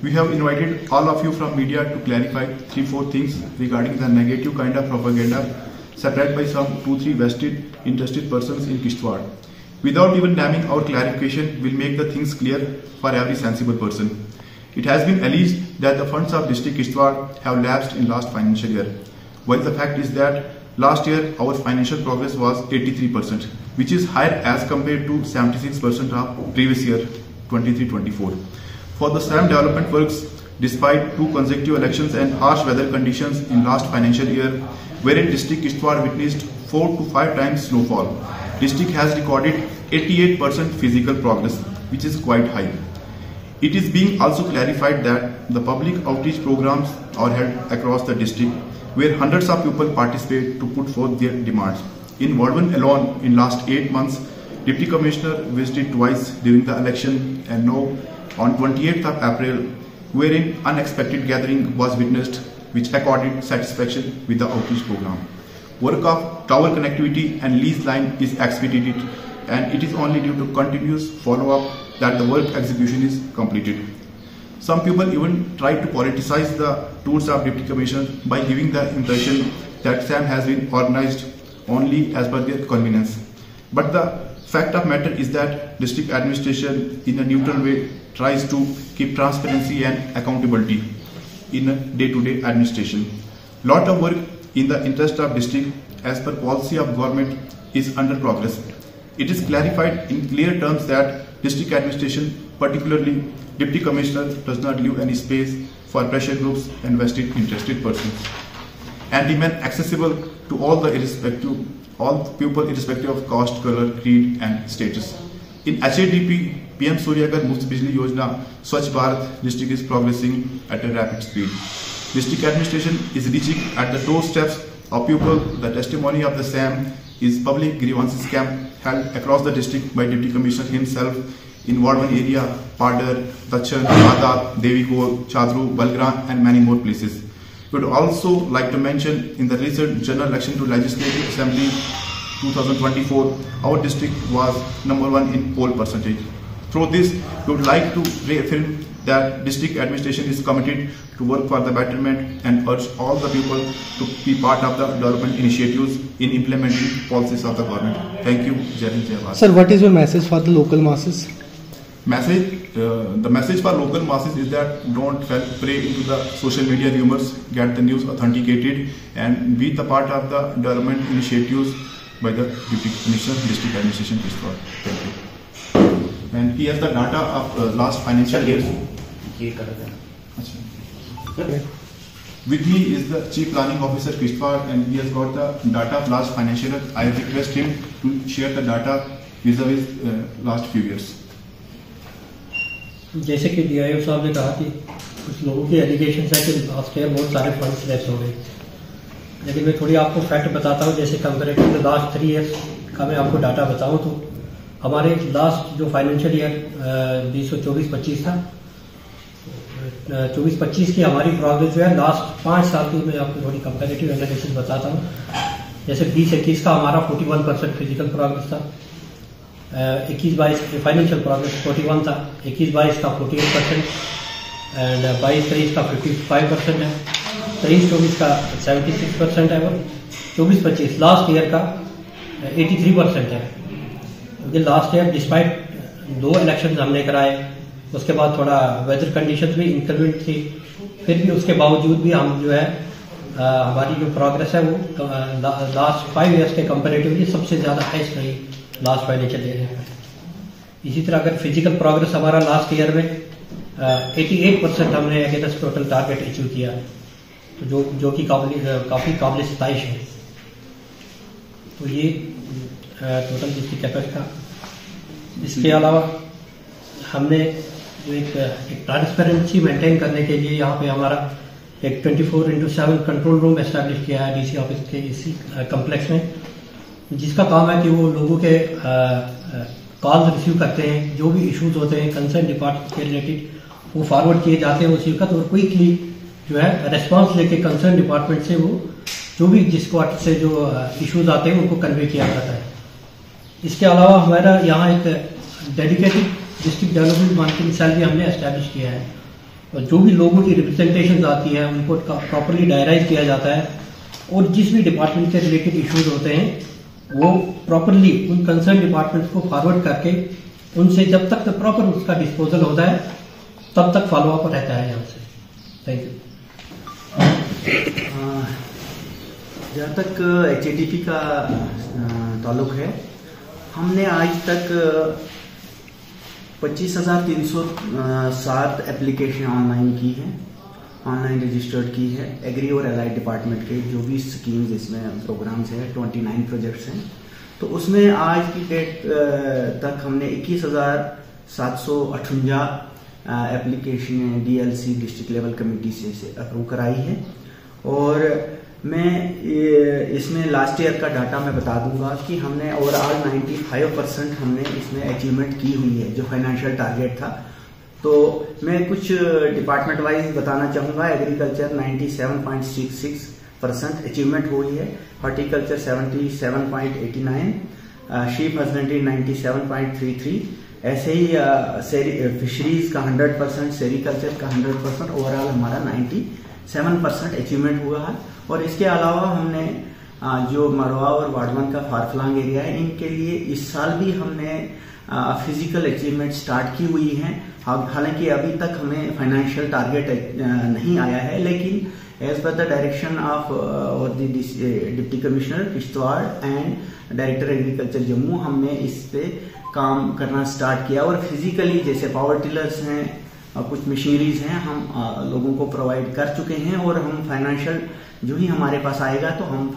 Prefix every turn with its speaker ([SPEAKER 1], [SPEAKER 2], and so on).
[SPEAKER 1] We have invited all of you from media to clarify 3-4 things regarding the negative kind of propaganda spread by some 2-3 vested interested persons in Kishtwar. Without even damning our clarification, will make the things clear for every sensible person. It has been alleged that the funds of district Kishtwar have lapsed in last financial year, while the fact is that last year our financial progress was 83%, which is higher as compared to 76% of previous year 23-24. For the SAM development works, despite 2 consecutive elections and harsh weather conditions in last financial year, wherein district Kishtwar witnessed 4 to 5 times snowfall, district has recorded 88% physical progress, which is quite high. It is being also clarified that the public outreach programs are held across the district, where hundreds of people participate to put forth their demands. In Ward 1 alone, in last 8 months, Deputy Commissioner visited twice during the election, and now on 28th of April, wherein unexpected gathering was witnessed, which accorded satisfaction with the outreach program. Work of tower connectivity and lease line is expedited, and it is only due to continuous follow-up that the work execution is completed. Some people even try to politicize the tours of Deputy Commissioner by giving the impression that SAM has been organized only as per their convenience. But the fact of matter is that district administration in a neutral way tries to keep transparency and accountability in a day-to-day administration. Lot of work in the interest of district as per policy of government is under progress. It is clarified in clear terms that district administration, particularly Deputy Commissioner, does not leave any space for pressure groups and vested interested persons, and remain accessible to all people irrespective of caste, color, creed and status. In HADP, PM Surya Ghar Muft Bijli Yojana, Swachh Bharat district is progressing at a rapid speed. District administration is reaching at the doorsteps of people. The testimony of the SAM is public grievances camp held across the district by Deputy Commissioner himself in Ward 1 area, Padar, Dachan, Adab, Devikor, Chadru, Balgram and many more places. We would also like to mention in the recent general election to Legislative Assembly 2024, our district was number 1 in poll percentage. Through this, we would like to reaffirm that district administration is committed to work for the betterment and urge all the people to be part of the development initiatives in implementing policies of the government. Thank you. Jai Hind, Jai Bharat.
[SPEAKER 2] Sir, what is your message for the local masses?
[SPEAKER 1] The message for local masses is that don't prey into the social media rumors, get the news authenticated and be the part of the development initiatives by the Deputy Commissioner, District Administration, Kishtwar. Thank you. And he has the data of last financial year. With me is the Chief Planning Officer Kishtwar, and he has got the data of last financial year. I request him to share the data vis-a-vis last few years.
[SPEAKER 3] जैसे कि DIO साहब ने कहा कि कुछ लोगों की allegation है कि लास्ट ईयर बहुत सारे फंड्स लेस हो गए, लेकिन मैं थोड़ी आपको फैक्ट बताता हूँ. जैसे कंपेरेटिव टू लास्ट 3 इयर्स का मैं आपको डाटा बताऊँ तो हमारे लास्ट जो फाइनेंशियल ईयर 2024-25 था, 24-25 की हमारी प्रोग्रेस जो है लास्ट 5 साल की मैं आपको थोड़ी कंपेरेटिव एनालिसिस बताता हूँ. जैसे 20-21 का हमारा 41% फिजिकल प्रोग्रेस था, 21-22 फाइनेंशियल प्रोग्रेस 41 था, 21-22 का 48% एंड 22-23 का 55% है, 23-24 का 76% है और 24-25 लास्ट ईयर का 83% है. क्योंकि लास्ट ईयर डिस्पाइट 2 इलेक्शन हमने कराए, उसके बाद थोड़ा वेदर कंडीशंस भी इंक्रीमेंट थी, फिर भी उसके बावजूद भी हम जो है हमारी जो प्रोग्रेस है वो लास्ट 5 इयर्स के कंपेरेटिवली सबसे ज़्यादा हाईएस्ट रही लास्ट फाइनेंशियल ईयर में. इसी तरह अगर फिजिकल प्रोग्रेस हमारा लास्ट ईयर में 88% हमने अगेंस्ट टोटल टारगेट अचीव किया, तो जो कि काफ़ी काबिल सताइश है. तो ये टोटल जिसकी कैपेसिटी था. इसके अलावा हमने जो एक ट्रांसपेरेंसी मेंटेन करने के लिए यहाँ पे हमारा एक 24/7 कंट्रोल रूम एस्टैब्लिश किया है DC ऑफिस के इसी कम्प्लेक्स में, जिसका काम है कि वो लोगों के कॉल रिसीव करते हैं, जो भी इश्यूज होते हैं कंसर्न डिपार्टमेंट के रिलेटेड वो फॉरवर्ड किए जाते हैं उसी वक्त, और क्विकली जो है रेस्पॉन्स लेके कंसर्न डिपार्टमेंट से वो जो भी जिस क्वार्टर से जो इश्यूज आते हैं उनको कन्वे किया जाता है. इसके अलावा हमारा यहाँ एक dedicated district development monitoring cell भी हमने एस्टैब्लिश किया है, जो भी लोगों की रिप्रेजेंटेशन आती है उनको प्रॉपरली डायराइज किया जाता है और जिस भी डिपार्टमेंट से रिलेटेड इश्यूज होते हैं वो प्रॉपरली उन कंसर्न डिपार्टमेंट्स को फॉरवर्ड करके उनसे जब तक प्रॉपर उसका डिस्पोजल होता है तब तक फॉलोअप रहता है यहाँ से। Thank you.
[SPEAKER 4] जहाँ तक HATP का ताल्लुक है, हमने आज तक 25,307 एप्लीकेशन ऑनलाइन की है, ऑनलाइन रजिस्टर्ड की है। एग्री और एलाइड डिपार्टमेंट के जो भी स्कीम्स इसमें प्रोग्राम्स हैं, 29 प्रोजेक्ट्स हैं, तो उसमें आज की डेट तक हमने 21,758 application DLC district level committee से अप्रूव कराई है। और मैं इसमें लास्ट ईयर का डाटा मैं बता दूंगा कि हमने ओवरऑल 95% हमने इसमें अचीवमेंट की हुई है जो फाइनेंशियल टारगेट था। तो मैं कुछ डिपार्टमेंट वाइज बताना चाहूंगा। एग्रीकल्चर 97.66% अचीवमेंट हुई है, हॉर्टिकल्चर 77.89, शीप हस्बेंड्री 97.33, ऐसे ही फिशरीज का 100%, सेरिकल्चर का 100%, ओवरऑल हमारा 97% अचीवमेंट हुआ है। और इसके अलावा हमने जो मरवा और वाडवन का फारफलांग एरिया है, इनके लिए इस साल भी हमने फिजिकल अचीवमेंट स्टार्ट की हुई हैं। हालांकि अभी तक हमें फाइनेंशियल टारगेट नहीं आया है, लेकिन as per the direction of deputy commissioner Kishtwar and director agriculture Jammu, हमने इस पे काम करना स्टार्ट किया। और फिजिकली जैसे पावर टिलर्स हैं, कुछ मशीनरीज हैं, हम लोगों को प्रोवाइड कर चुके हैं। और हम फाइनेंशियल जो ही हमारे पास आएगा तो हम